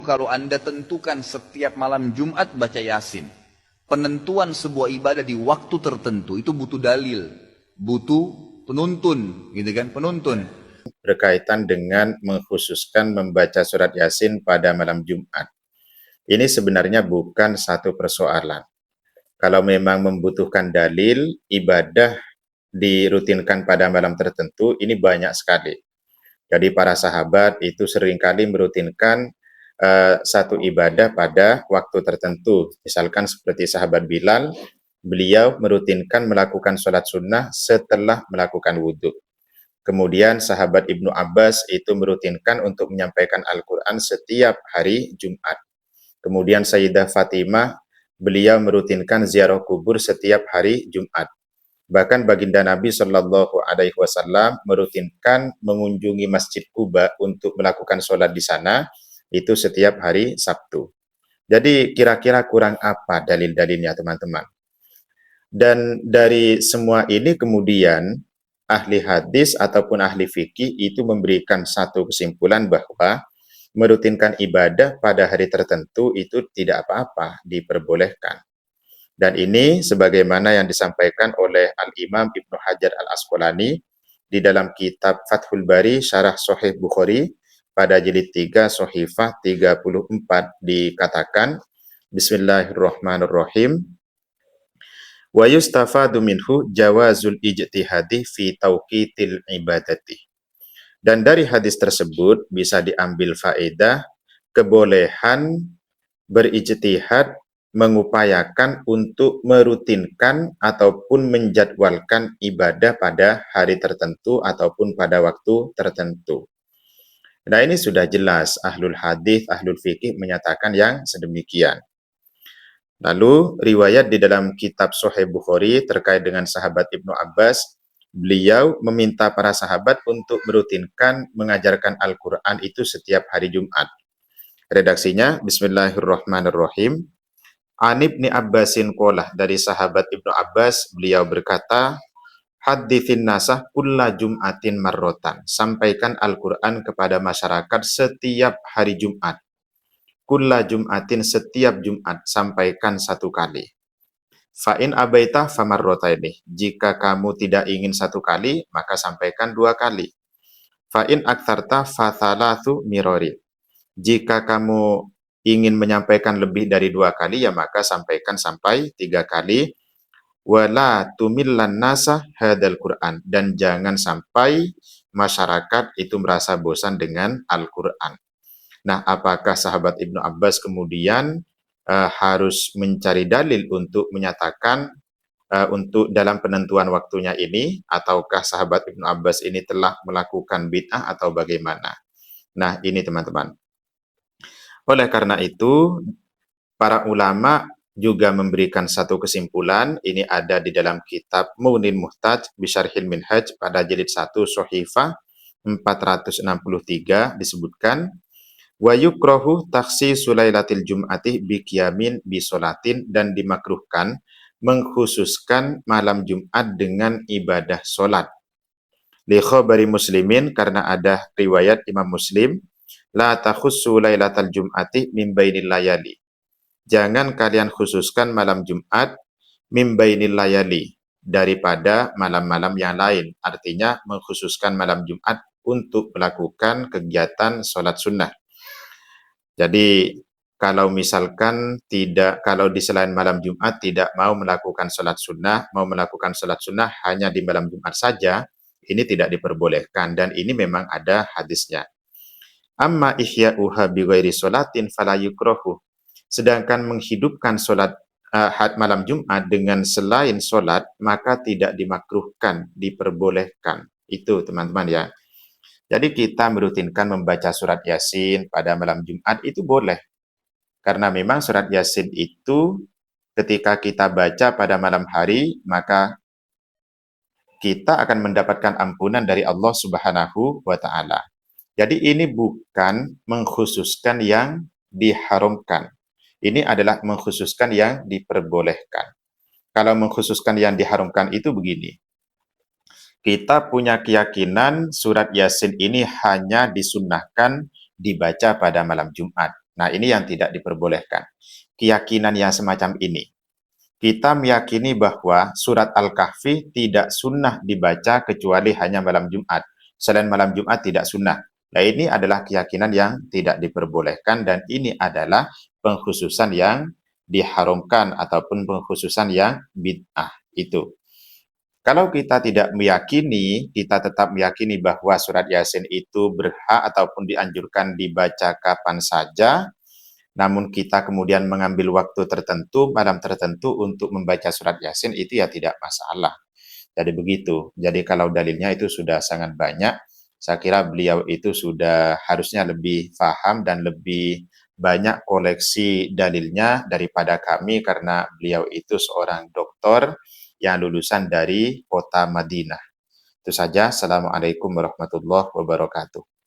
kalau Anda tentukan setiap malam Jumat baca Yasin. Penentuan sebuah ibadah di waktu tertentu itu butuh dalil, butuh penuntun, gitu kan, penuntun. Berkaitan dengan mengkhususkan membaca surat Yasin pada malam Jumat. Ini sebenarnya bukan satu persoalan. Kalau memang membutuhkan dalil, ibadah dirutinkan pada malam tertentu, ini banyak sekali. Jadi para sahabat itu seringkali merutinkan satu ibadah pada waktu tertentu. Misalkan seperti sahabat Bilal, beliau merutinkan melakukan sholat sunnah setelah melakukan wudhu. Kemudian sahabat Ibnu Abbas itu merutinkan untuk menyampaikan Al-Quran setiap hari Jumat. Kemudian Sayyidah Fatimah, beliau merutinkan ziarah kubur setiap hari Jumat. Bahkan baginda Nabi Shallallahu Alaihi Wasallam merutinkan mengunjungi Masjid Kuba untuk melakukan sholat di sana itu setiap hari Sabtu. Jadi kira-kira kurang apa dalil-dalilnya teman-teman? Dan dari semua ini kemudian ahli hadis ataupun ahli fikih itu memberikan satu kesimpulan bahwa merutinkan ibadah pada hari tertentu itu tidak apa-apa, diperbolehkan. Dan ini sebagaimana yang disampaikan oleh Al-Imam Ibnu Hajar Al-Asqalani di dalam kitab Fathul Bari Syarah Sahih Bukhari pada jilid 3 Sahifah 34 dikatakan Bismillahirrahmanirrahim. Wa yustafadu minhu jawazul ijtihadi fi tauqitil ibadati. Dan dari hadis tersebut bisa diambil faedah kebolehan berijtihad mengupayakan untuk merutinkan ataupun menjadwalkan ibadah pada hari tertentu ataupun pada waktu tertentu. Nah ini sudah jelas ahlul hadis, ahlul fikih menyatakan yang sedemikian. Lalu riwayat di dalam kitab Sahih Bukhari terkait dengan sahabat Ibnu Abbas, beliau meminta para sahabat untuk merutinkan mengajarkan Al-Quran itu setiap hari Jumat. Redaksinya, Bismillahirrahmanirrahim. An Ibni Abbasin qolah, dari sahabat Ibnu Abbas, beliau berkata, Hadithin nasah kulla jum'atin marrotan. Sampaikan Al-Quran kepada masyarakat setiap hari Jumat. Kulla jum'atin, setiap Jumat, sampaikan satu kali. Fa'in abaitah famarrotaini. Jika kamu tidak ingin satu kali, maka sampaikan dua kali. Fa'in aktarta fathalathu mirori. Jika kamu ingin menyampaikan lebih dari dua kali, ya maka sampaikan sampai tiga kali. Wala tumillan nasa hadal Qur'an. Dan jangan sampai masyarakat itu merasa bosan dengan Al-Quran. Nah, apakah sahabat Ibnu Abbas kemudian harus mencari dalil untuk menyatakan untuk dalam penentuan waktunya ini, ataukah sahabat Ibnu Abbas ini telah melakukan bid'ah atau bagaimana? Nah, ini teman-teman. Oleh karena itu, para ulama juga memberikan satu kesimpulan, ini ada di dalam kitab Mu'nin Muhtaj Bisyarhil Minhaj pada jilid 1 Sohifah 463 disebutkan, wa yukrohu taksi sulailatil jum'ati biqiyamin bisolatin, dan dimakruhkan mengkhususkan malam Jumat dengan ibadah solat. Li khabari muslimin, karena ada riwayat Imam Muslim, la takhussu lailatal jum'ati min bainil layali. Jangan kalian khususkan malam Jumat min bainil layali, daripada malam-malam yang lain. Artinya mengkhususkan malam Jumat untuk melakukan kegiatan sholat sunnah. Jadi kalau misalkan kalau di selain malam Jumat tidak mau melakukan sholat sunnah, mau melakukan sholat sunnah hanya di malam Jumat saja, ini tidak diperbolehkan, dan ini memang ada hadisnya. Amma ihya'uha bi ghairi sholatin fala yukrahu. Sedangkan menghidupkan sholat malam Jumat dengan selain sholat, maka tidak dimakruhkan, diperbolehkan. Itu teman-teman ya. Jadi kita merutinkan membaca surat Yasin pada malam Jumat itu boleh. Karena memang surat Yasin itu ketika kita baca pada malam hari, maka kita akan mendapatkan ampunan dari Allah Subhanahu wa Ta'ala. Jadi ini bukan mengkhususkan yang diharamkan. Ini adalah mengkhususkan yang diperbolehkan. Kalau mengkhususkan yang diharamkan itu begini. Kita punya keyakinan surat Yasin ini hanya disunnahkan dibaca pada malam Jumat. Nah, ini yang tidak diperbolehkan. Keyakinan yang semacam ini. Kita meyakini bahwa surat Al-Kahfi tidak sunnah dibaca kecuali hanya malam Jumat. Selain malam Jumat tidak sunnah. Nah, ini adalah keyakinan yang tidak diperbolehkan dan ini adalah pengkhususan yang diharamkan ataupun pengkhususan yang bid'ah itu. Kalau kita tidak meyakini, kita tetap meyakini bahwa surat Yasin itu berhak ataupun dianjurkan dibaca kapan saja, namun kita kemudian mengambil waktu tertentu, malam tertentu untuk membaca surat Yasin, itu ya tidak masalah. Jadi begitu. Jadi kalau dalilnya itu sudah sangat banyak, saya kira beliau itu sudah harusnya lebih paham dan lebih banyak koleksi dalilnya daripada kami karena beliau itu seorang doktor yang lulusan dari kota Madinah. Itu saja. Assalamualaikum warahmatullahi wabarakatuh.